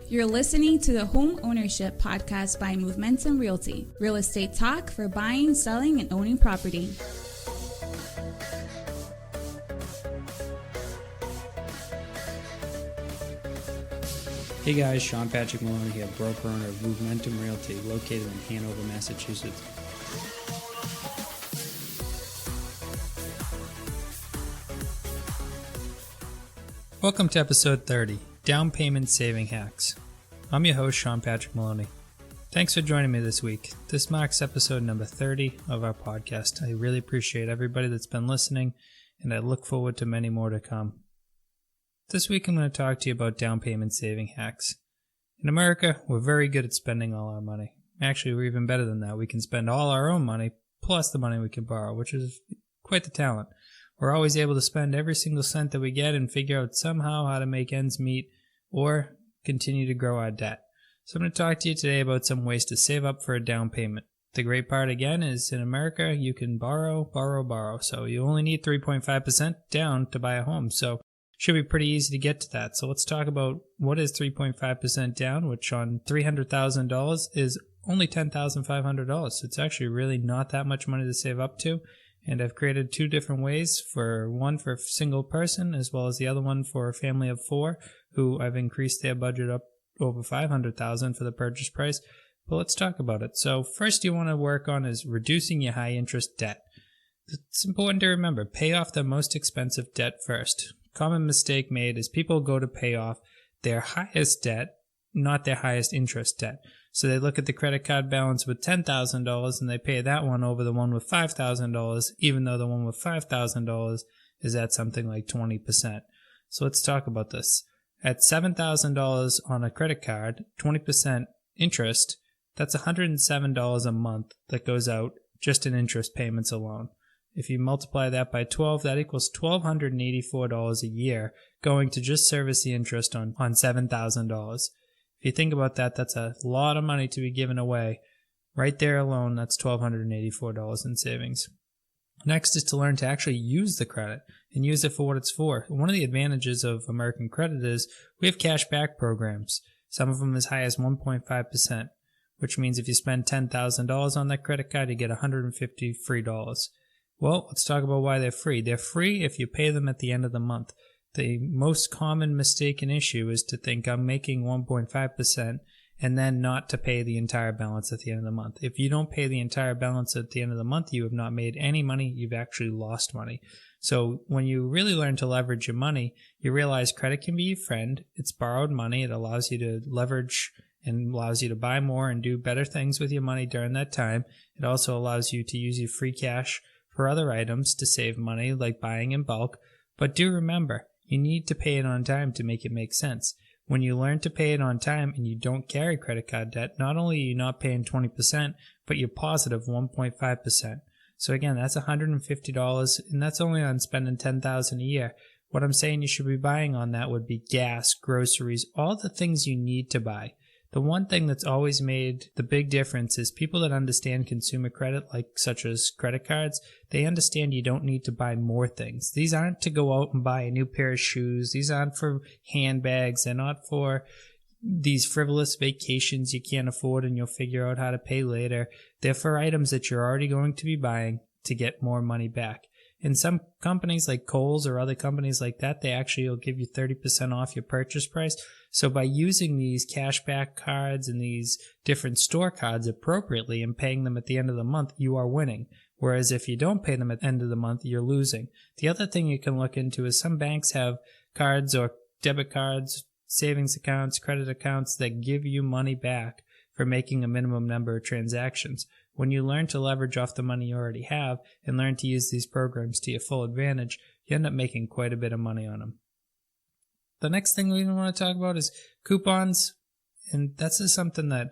You're listening to the Homeownership podcast by Movementum Realty, real estate talk for buying, selling, and owning property. Hey guys, Sean Patrick Maloney here, broker owner of Movementum Realty, located in Hanover, Massachusetts. Welcome to episode 30, Down Payment Saving Hacks. I'm your host, Sean Patrick Maloney. Thanks for joining me this week. This marks episode number 30 of our podcast. I really appreciate everybody that's been listening, and I look forward to many more to come. This week I'm going to talk to you about down payment saving hacks. In America, we're very good at spending all our money. Actually, we're even better than that. We can spend all our own money plus the money we can borrow, which is quite the talent. We're always able to spend every single cent that we get and figure out somehow how to make ends meet or continue to grow our debt. So I'm going to talk to you today about some ways to save up for a down payment. The great part again is in America, you can borrow. So you only need 3.5% down to buy a home. So should be pretty easy to get to that. So let's talk about what is 3.5% down, which on $300,000 is only $10,500. So it's actually really not that much money to save up to. And I've created two different ways, one for a single person as well as the other one for a family of four who I've increased their budget up over $500,000 for the purchase price. But let's talk about it. So first you want to work on is reducing your high interest debt. It's important to remember, pay off the most expensive debt first. Common mistake made is people go to pay off their highest debt, not their highest interest debt. So they look at the credit card balance with $10,000 and they pay that one over the one with $5,000, even though the one with $5,000 is at something like 20%. So let's talk about this. At $7,000 on a credit card, 20% interest, that's $107 a month that goes out just in interest payments alone. If you multiply that by 12, that equals $1,284 a year going to just service the interest on $7,000. If you think about that, that's a lot of money to be given away. Right there alone, that's $1,284 in savings. Next is to learn to actually use the credit and use it for what it's for. One of the advantages of American credit is we have cash back programs, some of them as high as 1.5%, which means if you spend $10,000 on that credit card, you get $150 free dollars. Well, let's talk about why they're free. They're free if you pay them at the end of the month. The most common mistaken issue is to think I'm making 1.5% and then not to pay the entire balance at the end of the month. If you don't pay the entire balance at the end of the month, you have not made any money. You've actually lost money. So when you really learn to leverage your money, you realize credit can be your friend. It's borrowed money. It allows you to leverage and allows you to buy more and do better things with your money during that time. It also allows you to use your free cash for other items to save money, like buying in bulk. But do remember, you need to pay it on time to make it make sense. When you learn to pay it on time and you don't carry credit card debt, not only are you not paying 20%, but you're positive 1.5%. So again, that's $150, and that's only on spending $10,000 a year. What I'm saying you should be buying on that would be gas, groceries, all the things you need to buy. The one thing that's always made the big difference is people that understand consumer credit, such as credit cards, they understand you don't need to buy more things. These aren't to go out and buy a new pair of shoes. These aren't for handbags. They're not for these frivolous vacations you can't afford and you'll figure out how to pay later. They're for items that you're already going to be buying to get more money back. In some companies like Kohl's or other companies like that, they actually will give you 30% off your purchase price. So by using these cashback cards and these different store cards appropriately and paying them at the end of the month, you are winning. Whereas if you don't pay them at the end of the month, you're losing. The other thing you can look into is some banks have cards or debit cards, savings accounts, credit accounts that give you money back for making a minimum number of transactions. When you learn to leverage off the money you already have and learn to use these programs to your full advantage, you end up making quite a bit of money on them. The next thing we want to talk about is coupons, and that's just something that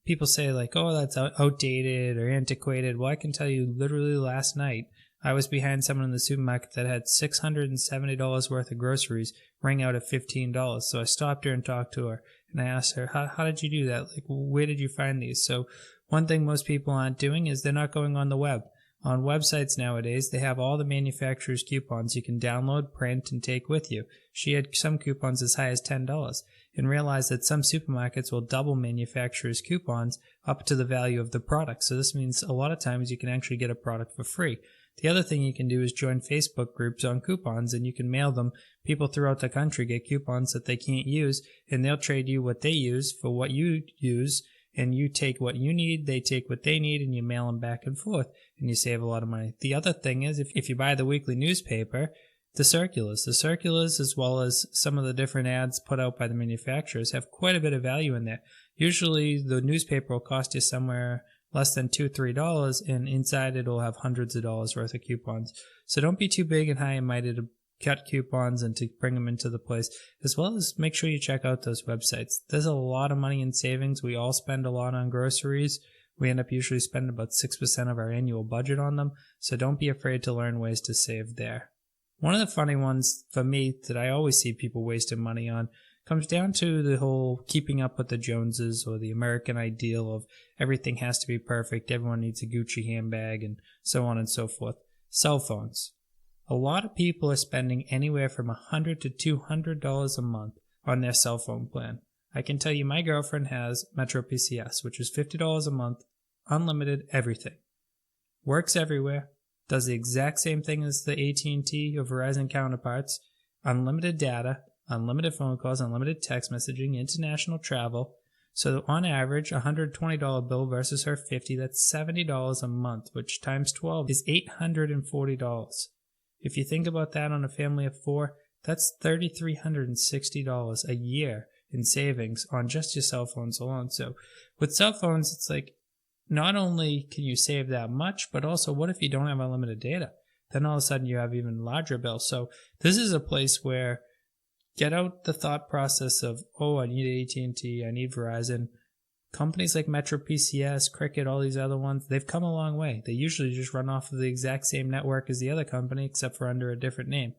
people say oh, that's outdated or antiquated. Well, I can tell you literally last night, I was behind someone in the supermarket that had $670 worth of groceries ring out at $15. So I stopped her and talked to her, and I asked her, how did you do that? Where did you find these? So one thing most people aren't doing is they're not going on the web. On websites nowadays, they have all the manufacturer's coupons you can download, print, and take with you. She had some coupons as high as $10. and realize that some supermarkets will double manufacturers' coupons up to the value of the product. So this means a lot of times you can actually get a product for free. The other thing you can do is join Facebook groups on coupons, and you can mail them. People throughout the country get coupons that they can't use, and they'll trade you what they use for what you use, and you take what you need, they take what they need, and you mail them back and forth, and you save a lot of money. The other thing is, if you buy the weekly newspaper, the circulars as well as some of the different ads put out by the manufacturers have quite a bit of value in there. Usually the newspaper will cost you somewhere less than $2-3, and inside it'll have hundreds of dollars worth of coupons. So don't be too big and high and mighty to cut coupons and to bring them into the place, as well as make sure you check out those websites. There's a lot of money in savings. We all spend a lot on groceries. We end up usually spending about 6% of our annual budget on them, so don't be afraid to learn ways to save there. One of the funny ones for me that I always see people wasting money on comes down to the whole keeping up with the Joneses, or the American ideal of everything has to be perfect, everyone needs a Gucci handbag, and so on and so forth. Cell phones. A lot of people are spending anywhere from $100 to $200 a month on their cell phone plan. I can tell you my girlfriend has Metro PCS, which is $50 a month, unlimited everything. Works everywhere, does the exact same thing as the AT&T or Verizon counterparts, unlimited data, unlimited phone calls, unlimited text messaging, international travel. So on average, a $120 bill versus her $50, that's $70 a month, which times 12 is $840. If you think about that on a family of 4, that's $3,360 a year in savings on just your cell phones alone. So with cell phones, it's like, not only can you save that much, but also what if you don't have unlimited data? Then all of a sudden you have even larger bills. So this is a place where get out the thought process of, oh, I need AT&T, I need Verizon. Companies like Metro PCS, Cricket, all these other ones, they've come a long way. They usually just run off of the exact same network as the other company, except for under a different name.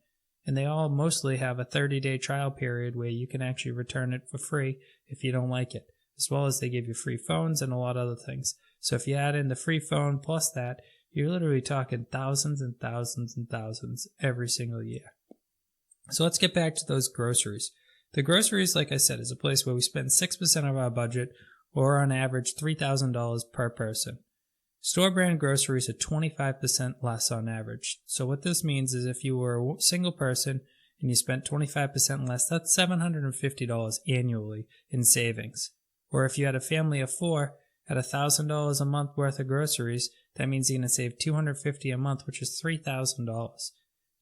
And they all mostly have a 30-day trial period where you can actually return it for free if you don't like it, as well as they give you free phones and a lot of other things. So if you add in the free phone plus that, you're literally talking thousands and thousands and thousands every single year. So let's get back to those groceries. The groceries, like I said, is a place where we spend 6% of our budget, or on average $3,000 per person. Store brand groceries are 25% less on average. So what this means is if you were a single person and you spent 25% less, that's $750 annually in savings. Or if you had a family of 4 at $1,000 a month worth of groceries, that means you're going to save $250 a month, which is $3,000.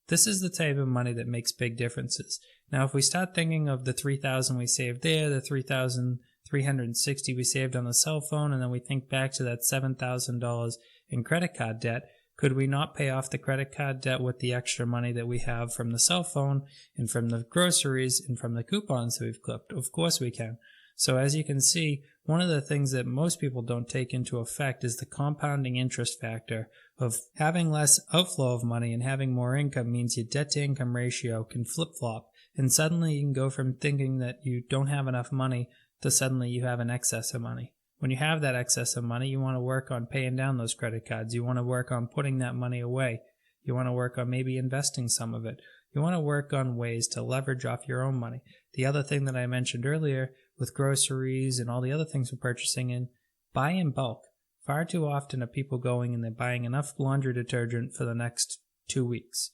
This is the type of money that makes big differences. Now, if we start thinking of the $3,000 we saved there, the $3,360 we saved on the cell phone, and then we think back to that $7,000 in credit card debt, could we not pay off the credit card debt with the extra money that we have from the cell phone and from the groceries and from the coupons that we've clipped? Of course we can. So as you can see, one of the things that most people don't take into effect is the compounding interest factor of having less outflow of money and having more income means your debt to income ratio can flip-flop, and suddenly you can go from thinking that you don't have enough money to suddenly you have an excess of money. When you have that excess of money, you want to work on paying down those credit cards. You want to work on putting that money away. You want to work on maybe investing some of it. You want to work on ways to leverage off your own money. The other thing that I mentioned earlier with groceries and all the other things we're purchasing in, buy in bulk. Far too often are people going and they're buying enough laundry detergent for the next 2 weeks.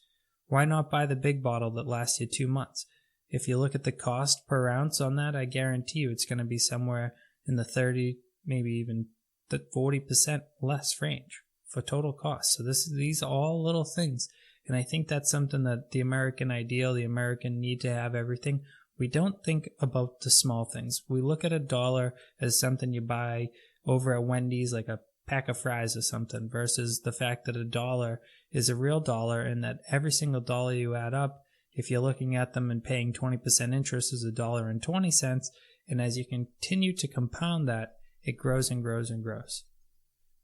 Why not buy the big bottle that lasts you 2 months? If you look at the cost per ounce on that, I guarantee you it's going to be somewhere in the 30, maybe even the 40% less range for total cost. So these are all little things. And I think that's something that the American ideal, the American need to have everything. We don't think about the small things. We look at $1 as something you buy over at Wendy's, like a pack of fries or something, versus the fact that $1 is a real dollar and that every single dollar you add up, if you're looking at them and paying 20% interest, is $1.20. And as you continue to compound that, it grows and grows and grows.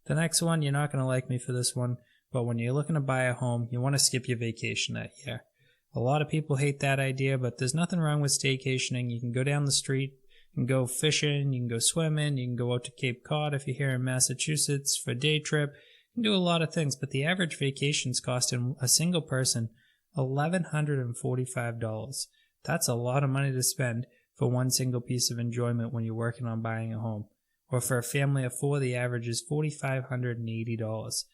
The next one, you're not going to like me for this one, but when you're looking to buy a home, you want to skip your vacation that year. A lot of people hate that idea, but there's nothing wrong with staycationing. You can go down the street, you can go fishing, you can go swimming, you can go out to Cape Cod if you're here in Massachusetts for a day trip. You can do a lot of things, but the average vacation's costing a single person $1,145. That's a lot of money to spend for one single piece of enjoyment when you're working on buying a home. Or for a family of 4, the average is $4,580.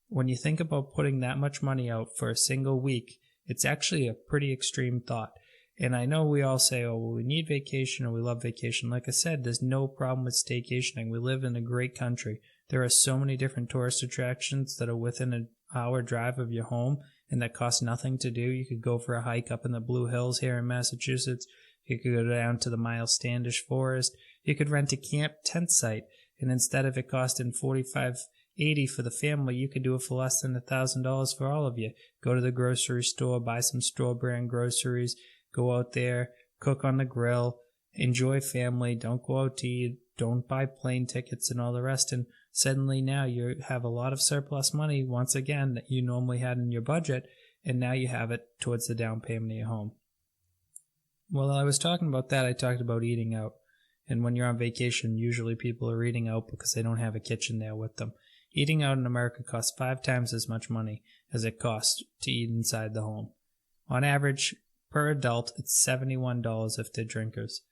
When you think about putting that much money out for a single week, it's actually a pretty extreme thought. And I know we all say, oh, well, we need vacation or we love vacation. Like I said, there's no problem with staycationing. We live in a great country. There are so many different tourist attractions that are within an hour drive of your home and that cost nothing to do. You could go for a hike up in the Blue Hills here in Massachusetts. You could go down to the Miles Standish Forest. You could rent a camp tent site, and instead of it costing $45.80 for the family, you could do it for less than $1,000 for all of you. Go to the grocery store, buy some store brand groceries, go out there, cook on the grill, enjoy family, don't go out to eat, don't buy plane tickets and all the rest, and suddenly now you have a lot of surplus money once again that you normally had in your budget, and now you have it towards the down payment of your home. While I was talking about that, I talked about eating out. And when you're on vacation, usually people are eating out because they don't have a kitchen there with them. Eating out in America costs 5 times as much money as it costs to eat inside the home. On average, per adult, it's $71 if they're drinkers.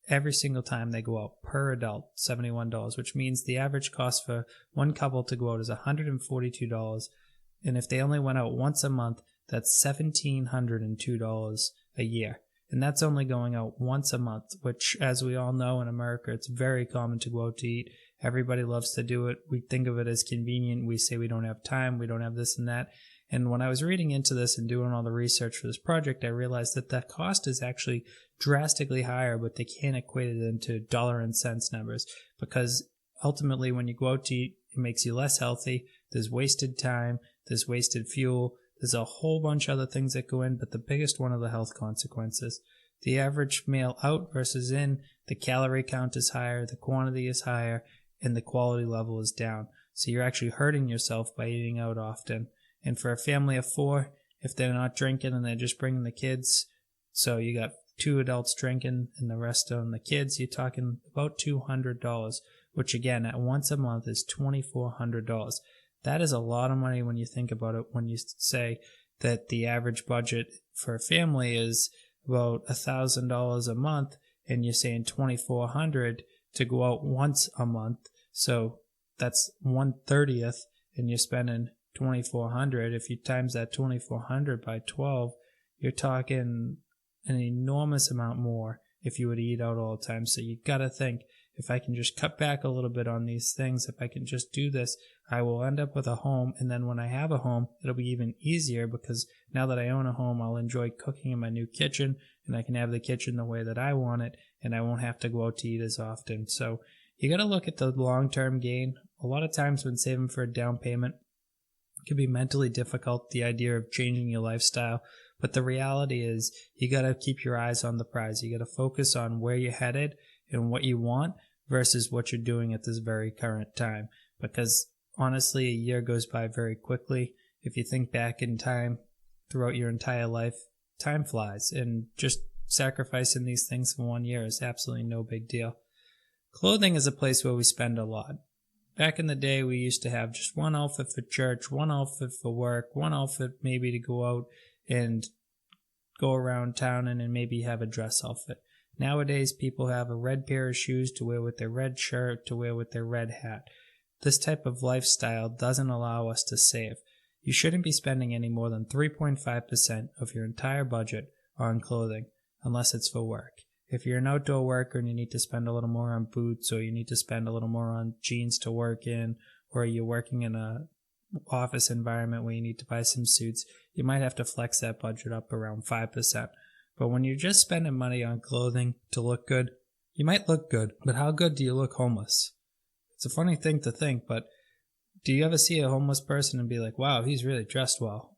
Every single time they go out, per adult, $71, which means the average cost for one couple to go out is $142. And if they only went out once a month, that's $1,702 a year. And that's only going out once a month, which, as we all know in America, it's very common to go out to eat. Everybody loves to do it. We think of it as convenient. We say we don't have time, we don't have this and that. And when I was reading into this and doing all the research for this project, I realized that that cost is actually drastically higher, but they can't equate it into dollar and cents numbers, because ultimately when you go out to eat, it makes you less healthy. There's wasted time, there's wasted fuel, there's a whole bunch of other things that go in, but the biggest one are the health consequences. The average meal out versus in, the calorie count is higher, the quantity is higher, and the quality level is down. So you're actually hurting yourself by eating out often. And for a family of 4, if they're not drinking and they're just bringing the kids, so you got 2 adults drinking and the rest of them the kids, you're talking about $200, which again, at once a month is $2,400. That is a lot of money when you think about it, when you say that the average budget for a family is about $1,000 a month, and you're saying $2,400 to go out once a month. So that's 1/30th, and you're spending $2,400. If you times that $2,400 by 12, you're talking an enormous amount more if you would eat out all the time. So you got to think, if I can just cut back a little bit on these things, if I can just do this, I will end up with a home. And then when I have a home, it'll be even easier, because now that I own a home, I'll enjoy cooking in my new kitchen, and I can have the kitchen the way that I want it, and I won't have to go out to eat as often. So you got to look at the long-term gain. A lot of times when saving for a down payment, it can be mentally difficult, the idea of changing your lifestyle. But the reality is you got to keep your eyes on the prize. You got to focus on where you're headed and what you want versus what you're doing at this very current time. Because honestly, a year goes by very quickly. If you think back in time throughout your entire life, time flies, and just sacrificing these things for 1 year is absolutely no big deal. Clothing is a place where we spend a lot. Back in the day, we used to have just one outfit for church, one outfit for work, one outfit maybe to go out and go around town and maybe have a dress outfit. Nowadays, people have a red pair of shoes to wear with their red shirt, to wear with their red hat. This type of lifestyle doesn't allow us to save. You shouldn't be spending any more than 3.5% of your entire budget on clothing, unless it's for work. If you're an outdoor worker and you need to spend a little more on boots, or you need to spend a little more on jeans to work in, or you're working in a office environment where you need to buy some suits, you might have to flex that budget up around 5%. But when you're just spending money on clothing to look good, you might look good, but how good do you look homeless? It's a funny thing to think, but do you ever see a homeless person and be like, wow, he's really dressed well?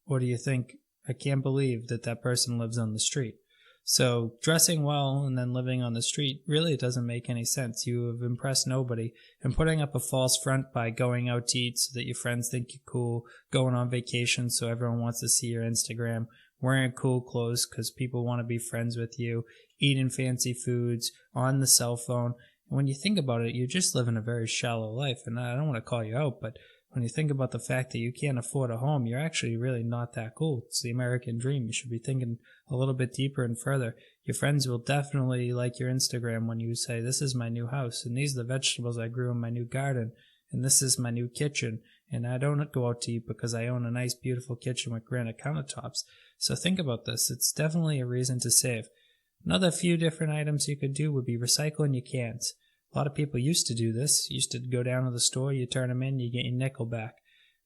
Or do you think, I can't believe that that person lives on the street? So dressing well and then living on the street really doesn't make any sense. You have impressed nobody. And putting up a false front by going out to eat so that your friends think you're cool, going on vacation so everyone wants to see your Instagram, wearing cool clothes because people want to be friends with you, eating fancy foods, on the cell phone. And when you think about it, you're just living a very shallow life. And I don't want to call you out, but when you think about the fact that you can't afford a home, you're actually really not that cool. It's the American dream. You should be thinking a little bit deeper and further. Your friends will definitely like your Instagram when you say, this is my new house, and these are the vegetables I grew in my new garden, and this is my new kitchen, and I don't go out to eat because I own a nice, beautiful kitchen with granite countertops. So think about this. It's definitely a reason to save. Another few different items you could do would be recycling your cans. A lot of people used to do this. Used to go down to the store, you turn them in, you get your nickel back.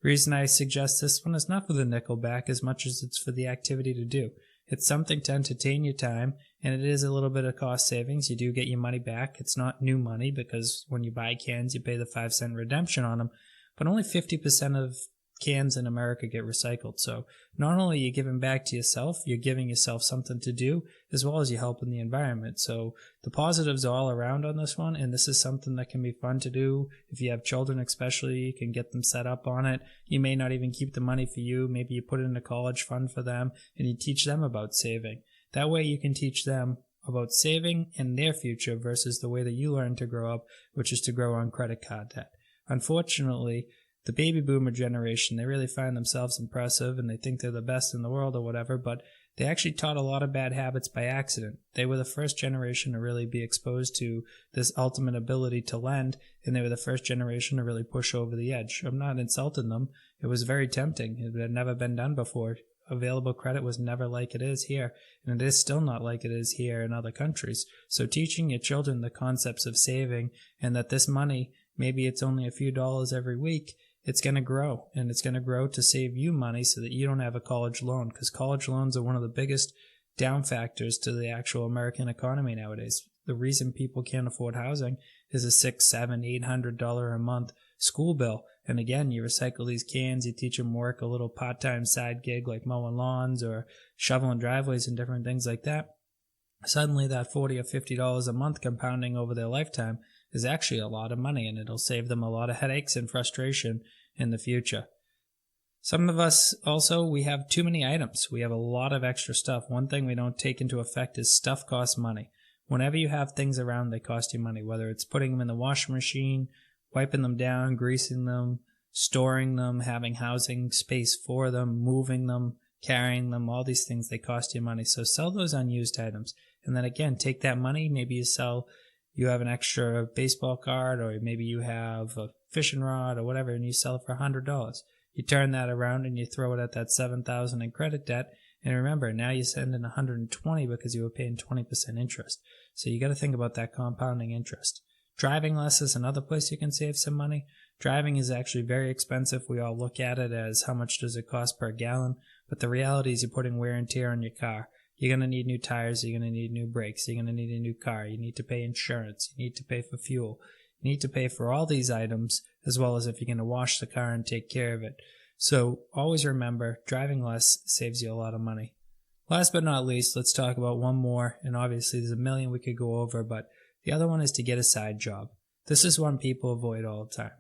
Reason I suggest this one is not for the nickel back as much as it's for the activity to do. It's something to entertain your time, and it is a little bit of cost savings. You do get your money back. It's not new money because when you buy cans, you pay the 5-cent redemption on them, but only 50% of cans in America get recycled. So not only are you giving back to yourself, you're giving yourself something to do, as well as you're helping the environment. So the positives are all around on this one, and this is something that can be fun to do. If you have children especially, you can get them set up on it. You may not even keep the money for you. Maybe you put it in a college fund for them, and you teach them about saving. That way you can teach them about saving in their future versus the way that you learned to grow up, which is to grow on credit card debt. Unfortunately, the baby boomer generation, they really find themselves impressive and they think they're the best in the world or whatever, but they actually taught a lot of bad habits by accident. They were the first generation to really be exposed to this ultimate ability to lend, and they were the first generation to really push over the edge. I'm not insulting them. It was very tempting. It had never been done before. Available credit was never like it is here, and it is still not like it is here in other countries. So teaching your children the concepts of saving and that this money, maybe it's only a few dollars every week, it's going to grow, and it's going to grow to save you money so that you don't have a college loan, because college loans are one of the biggest down factors to the actual American economy nowadays. The reason people can't afford housing is a $600, $700, $800 a month school bill. And again, you recycle these cans, you teach them work, a little part-time side gig like mowing lawns or shoveling driveways and different things like that. Suddenly that $40 or $50 a month compounding over their lifetime is actually a lot of money, and it'll save them a lot of headaches and frustration in the future. Some of us also, we have too many items. We have a lot of extra stuff. One thing we don't take into effect is stuff costs money. Whenever you have things around, they cost you money, whether it's putting them in the washing machine, wiping them down, greasing them, storing them, having housing space for them, moving them, carrying them, all these things, they cost you money. So sell those unused items. And then again, take that money, maybe you have an extra baseball card, or maybe you have a fishing rod or whatever, and you sell it for $100. You turn that around and you throw it at that $7,000 in credit debt. And remember, now you send in $120 because you were paying 20% interest. So you got to think about that compounding interest. Driving less is another place you can save some money. Driving is actually very expensive. We all look at it as how much does it cost per gallon, but the reality is you're putting wear and tear on your car. You're going to need new tires, you're going to need new brakes, you're going to need a new car, you need to pay insurance, you need to pay for fuel, you need to pay for all these items, as well as if you're going to wash the car and take care of it. So always remember, driving less saves you a lot of money. Last but not least, let's talk about one more, and obviously there's a million we could go over, but the other one is to get a side job. This is one people avoid all the time.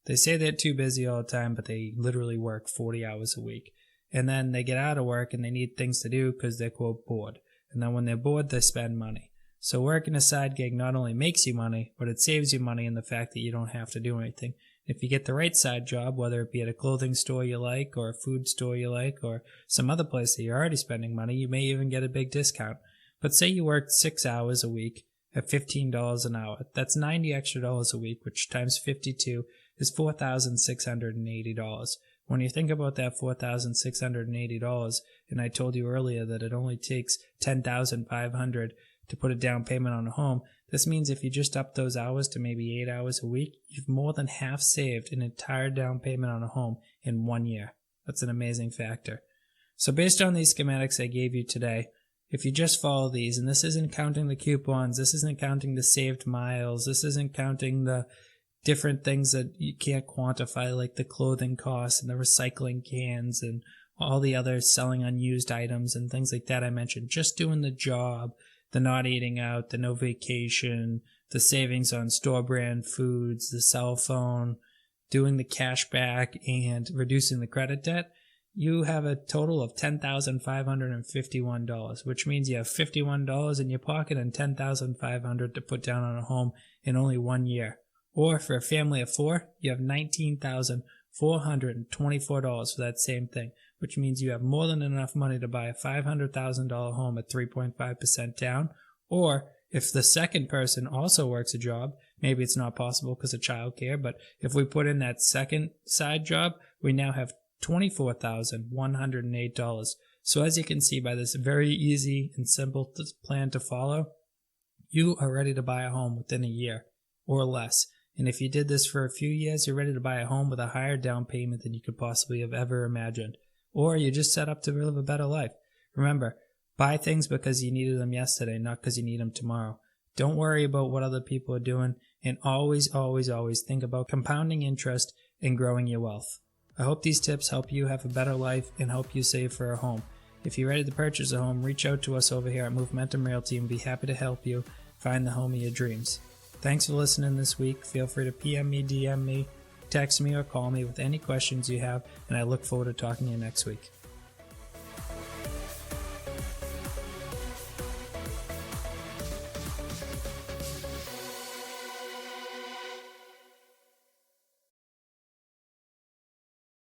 They say they're too busy all the time, but they literally work 40 hours a week. And then they get out of work and they need things to do because they're, quote, bored. And then when they're bored, they spend money. So working a side gig not only makes you money, but it saves you money in the fact that you don't have to do anything. If you get the right side job, whether it be at a clothing store you like, or a food store you like, or some other place that you're already spending money, you may even get a big discount. But say you worked 6 hours a week at $15 an hour. That's $90 extra a week, which times 52 is $4,680. When you think about that $4,680, and I told you earlier that it only takes $10,500 to put a down payment on a home, this means if you just up those hours to maybe 8 hours a week, you've more than half saved an entire down payment on a home in 1 year. That's an amazing factor. So based on these schematics I gave you today, if you just follow these, and this isn't counting the coupons, this isn't counting the saved miles, this isn't counting the different things that you can't quantify, like the clothing costs and the recycling cans and all the other selling unused items and things like that I mentioned, just doing the job, the not eating out, the no vacation, the savings on store brand foods, the cell phone, doing the cash back, and reducing the credit debt, you have a total of $10,551, which means you have $51 in your pocket and $10,500 to put down on a home in only 1 year. Or for a family of 4, you have $19,150 $424 for that same thing, which means you have more than enough money to buy a $500,000 home at 3.5% down. Or if the second person also works a job, maybe it's not possible because of childcare, but if we put in that second side job, we now have $24,108. So as you can see by this very easy and simple plan to follow, you are ready to buy a home within a year or less. And if you did this for a few years, you're ready to buy a home with a higher down payment than you could possibly have ever imagined. Or you're just set up to live a better life. Remember, buy things because you needed them yesterday, not because you need them tomorrow. Don't worry about what other people are doing, and always, always, always think about compounding interest and growing your wealth. I hope these tips help you have a better life and help you save for a home. If you're ready to purchase a home, reach out to us over here at Movementum Realty and be happy to help you find the home of your dreams. Thanks for listening this week. Feel free to PM me, DM me, text me, or call me with any questions you have, and I look forward to talking to you next week.